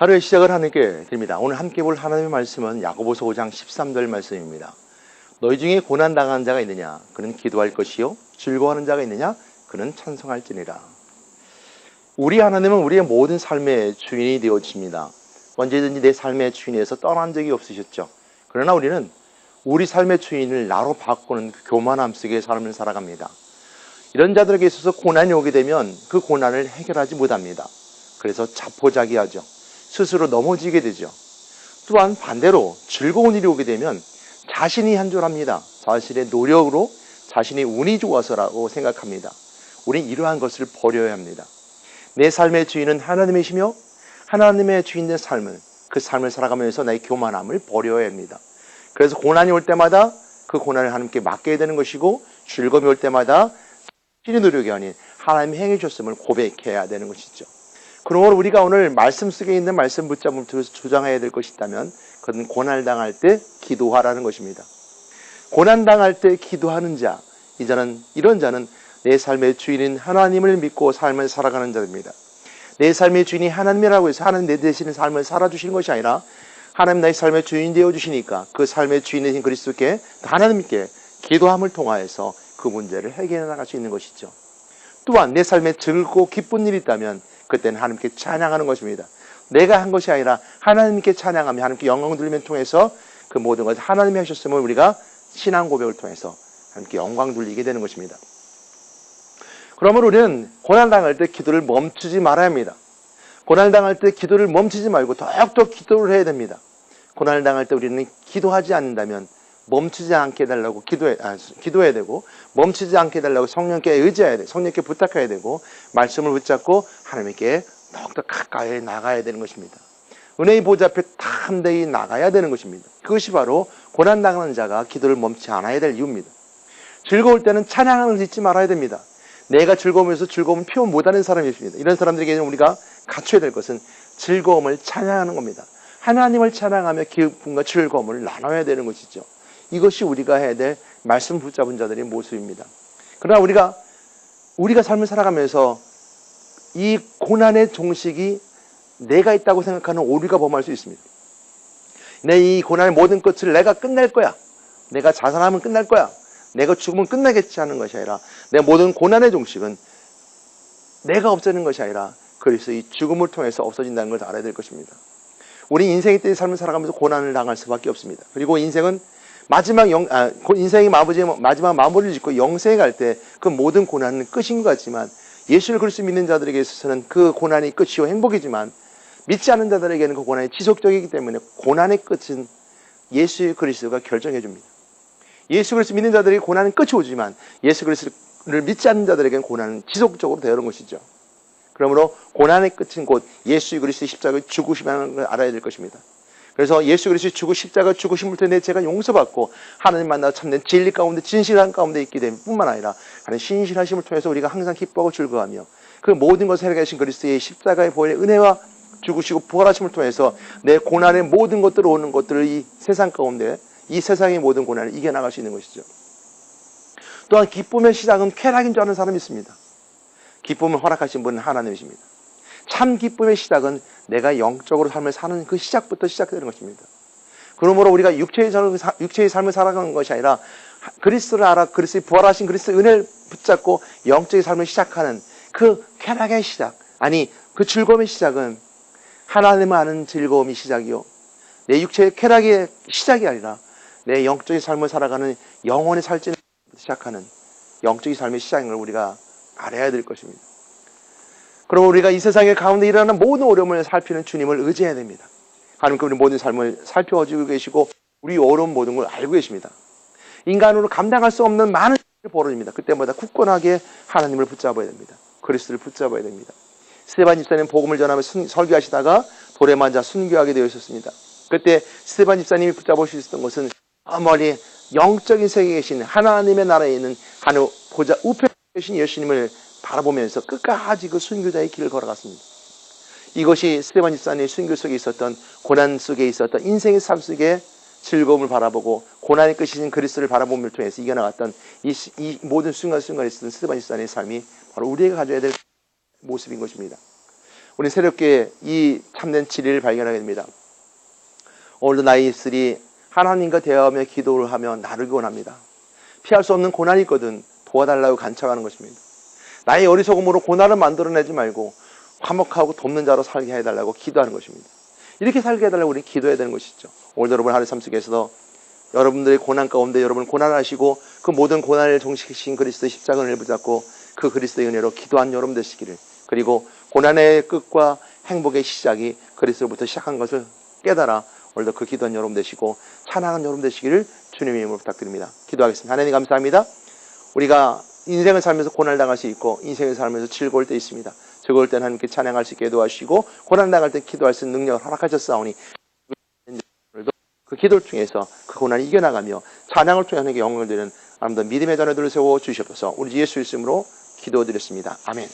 하루의 시작을 하나님께 드립니다. 오늘 함께 볼 하나님의 말씀은 야고보서 5장 13절 말씀입니다. 너희 중에 고난당한 자가 있느냐? 그는 기도할 것이요. 즐거워하는 자가 있느냐? 그는 찬송할지니라. 우리 하나님은 우리의 모든 삶의 주인이 되어주십니다. 언제든지 내 삶의 주인에서 떠난 적이 없으셨죠. 그러나 우리는 우리 삶의 주인을 나로 바꾸는 그 교만함 속의 삶을 살아갑니다. 이런 자들에게 있어서 고난이 오게 되면 그 고난을 해결하지 못합니다. 그래서 자포자기하죠. 스스로 넘어지게 되죠. 또한 반대로 즐거운 일이 오게 되면 자신이 한줄합니다. 자신의 노력으로 자신이 운이 좋아서라고 생각합니다. 우린 이러한 것을 버려야 합니다. 내 삶의 주인은 하나님이시며 하나님의 주인의 삶을 그 삶을 살아가면서 나의 교만함을 버려야 합니다. 그래서 고난이 올 때마다 그 고난을 하나님께 맡겨야 되는 것이고 즐거움이 올 때마다 자신의 노력이 아닌 하나님이 행해 주셨음을 고백해야 되는 것이죠. 그러므로 우리가 오늘 말씀 속에 있는 말씀 붙잡음을 주장해야 될 것이 있다면 그건 고난을 당할 때 기도하라는 것입니다. 고난당할 때 기도하는 자, 이런 자는 내 삶의 주인인 하나님을 믿고 삶을 살아가는 자입니다. 내 삶의 주인이 하나님이라고 해서 하나님 내 대신에 삶을 살아주시는 것이 아니라 하나님 나의 삶의 주인 되어주시니까 그 삶의 주인이신 그리스도께 하나님께 기도함을 통하여서 그 문제를 해결해 나갈 수 있는 것이죠. 또한 내 삶에 즐겁고 기쁜 일이 있다면 그때는 하나님께 찬양하는 것입니다. 내가 한 것이 아니라 하나님께 찬양하며 하나님께 영광 돌리면 통해서 그 모든 것을 하나님이 하셨음을 우리가 신앙 고백을 통해서 하나님께 영광 돌리게 되는 것입니다. 그러므로 우리는 고난당할 때 기도를 멈추지 말아야 합니다. 고난당할 때 기도를 멈추지 말고 더욱더 기도를 해야 됩니다. 고난을 당할 때 우리는 기도하지 않는다면 멈추지 않게 해달라고 기도해야 되고 멈추지 않게 해달라고 성령께 의지해야 돼. 성령께 부탁해야 되고 말씀을 붙잡고 하나님께 더욱더 가까이 나가야 되는 것입니다. 은혜의 보좌 앞에 담대히 나가야 되는 것입니다. 그것이 바로 고난당하는 자가 기도를 멈추지 않아야 될 이유입니다. 즐거울 때는 찬양을 잊지 말아야 됩니다. 내가 즐거우면서 즐거움을 표현 못하는 사람이 있습니다. 이런 사람들에게는 우리가 갖춰야 될 것은 즐거움을 찬양하는 겁니다. 하나님을 찬양하며 기쁨과 즐거움을 나눠야 되는 것이죠. 이것이 우리가 해야 될 말씀 붙잡은 자들의 모습입니다. 그러나 우리가 삶을 살아가면서 이 고난의 종식이 내가 있다고 생각하는 오류가 범할 수 있습니다. 내 이 고난의 모든 끝을 내가 끝낼 거야. 내가 자살하면 끝날 거야. 내가 죽으면 끝나겠지 하는 것이 아니라 내 모든 고난의 종식은 내가 없애는 것이 아니라 그리스도 이 죽음을 통해서 없어진다는 것을 알아야 될 것입니다. 우리 인생의 때의 삶을 살아가면서 고난을 당할 수밖에 없습니다. 그리고 인생은 인생의 마지막 마무리를 짓고 영생에 갈 때 그 모든 고난은 끝인 것 같지만 예수를 그리스도 믿는 자들에게 있어서는 그 고난이 끝이요 행복이지만 믿지 않는 자들에게는 그 고난이 지속적이기 때문에 고난의 끝은 예수 그리스도가 결정해 줍니다. 예수 그리스도 믿는 자들에게 고난은 끝이 오지만 예수 그리스도를 믿지 않는 자들에게는 고난은 지속적으로 되어오는 것이죠. 그러므로 고난의 끝은 곧 예수 그리스도의 십자가의 죽으심이라는 걸 알아야 될 것입니다. 그래서 예수 그리스도의 십자가 죽으심을 통해 내 죄가 용서받고 하나님 만나 참된 진리 가운데 진실한 가운데 있게 됨 뿐만 아니라 하나님 신실하심을 통해서 우리가 항상 기뻐하고 즐거워하며 그 모든 것을 해결하신 그리스도의 십자가의 보혈의 은혜와 죽으시고 부활하심을 통해서 내 고난의 모든 것들 오는 것들을 이 세상 가운데 이 세상의 모든 고난을 이겨나갈 수 있는 것이죠. 또한 기쁨의 시작은 쾌락인 줄 아는 사람이 있습니다. 기쁨을 허락하신 분은 하나님이십니다. 참 기쁨의 시작은 내가 영적으로 삶을 사는 그 시작부터 시작되는 것입니다. 그러므로 우리가 육체의 삶을 살아가는 것이 아니라 그리스도를 알아 그리스도의 부활하신 그리스도의 은혜를 붙잡고 영적인 삶을 시작하는 그 쾌락의 시작, 아니 그 즐거움의 시작은 하나님을 아는 즐거움이 시작이요 내 육체의 쾌락의 시작이 아니라 내 영적인 삶을 살아가는 영혼의 살찐을 시작하는 영적인 삶의 시작인 걸 우리가 알아야 될 것입니다. 그럼 우리가 이 세상의 가운데 일어나는 모든 어려움을 살피는 주님을 의지해야 됩니다. 하나님께 우리 모든 삶을 살펴주고 계시고 우리 어려운 모든 걸 알고 계십니다. 인간으로 감당할 수 없는 많은 일이 벌어집니다. 그때마다 굳건하게 하나님을 붙잡아야 됩니다. 그리스도를 붙잡아야 됩니다. 스데반 집사님 복음을 전하며 설교하시다가 돌에 맞아 순교하게 되어 있었습니다. 그때 스데반 집사님이 붙잡을 수 있었던 것은 멀리 영적인 세계에 계신 하나님의 나라에 있는 하늘 보좌 우편에 계신 예수님을 바라보면서 끝까지 그 순교자의 길을 걸어갔습니다. 이것이 스데반 집사님의 순교 속에 있었던 고난 속에 있었던 인생의 삶 속에 즐거움을 바라보고 고난의 끝이신 그리스도를 바라봄을 통해서 이겨나갔던 이 모든 순간순간에 있었던 스데반 집사님의 삶이 바로 우리가 가져야 될 모습인 것입니다. 우리 새롭게 이 참된 진리를 발견하게 됩니다. 오늘도 나의 입술이 하나님과 대화하며 기도를 하며 나를 구원합니다. 피할 수 없는 고난이 있거든 도와달라고 간청하는 것입니다. 나의 어리석음으로 고난을 만들어내지 말고 화목하고 돕는 자로 살게 해달라고 기도하는 것입니다. 이렇게 살게 해달라고 우리 기도해야 되는 것이죠. 오늘 여러분 하루의 삶 속에서도 여러분들의 고난 가운데 여러분 고난하시고 그 모든 고난을 종식하신 그리스도의 십자가를 은혜를 붙잡고 그 그리스도의 은혜로 기도한 여러분 되시기를, 그리고 고난의 끝과 행복의 시작이 그리스도부터 시작한 것을 깨달아 오늘도 그 기도한 여러분 되시고 찬양한 여러분 되시기를 주님의 이름으로 부탁드립니다. 기도하겠습니다. 하나님 감사합니다. 우리가 인생을 살면서 고난을 당할 수 있고 인생을 살면서 즐거울 때 있습니다. 즐거울 때는 하나님께 찬양할 수 있게 도와주시고 고난 당할 때 기도할 수 있는 능력을 허락하셨사오니 오늘도 그 기도를 통해서 그 고난을 이겨나가며 찬양을 통해 하나님께 영광을 드리는 아름다운 믿음의 자녀들을 세워 주시옵소서. 우리 예수 이름으로 기도드렸습니다. 아멘.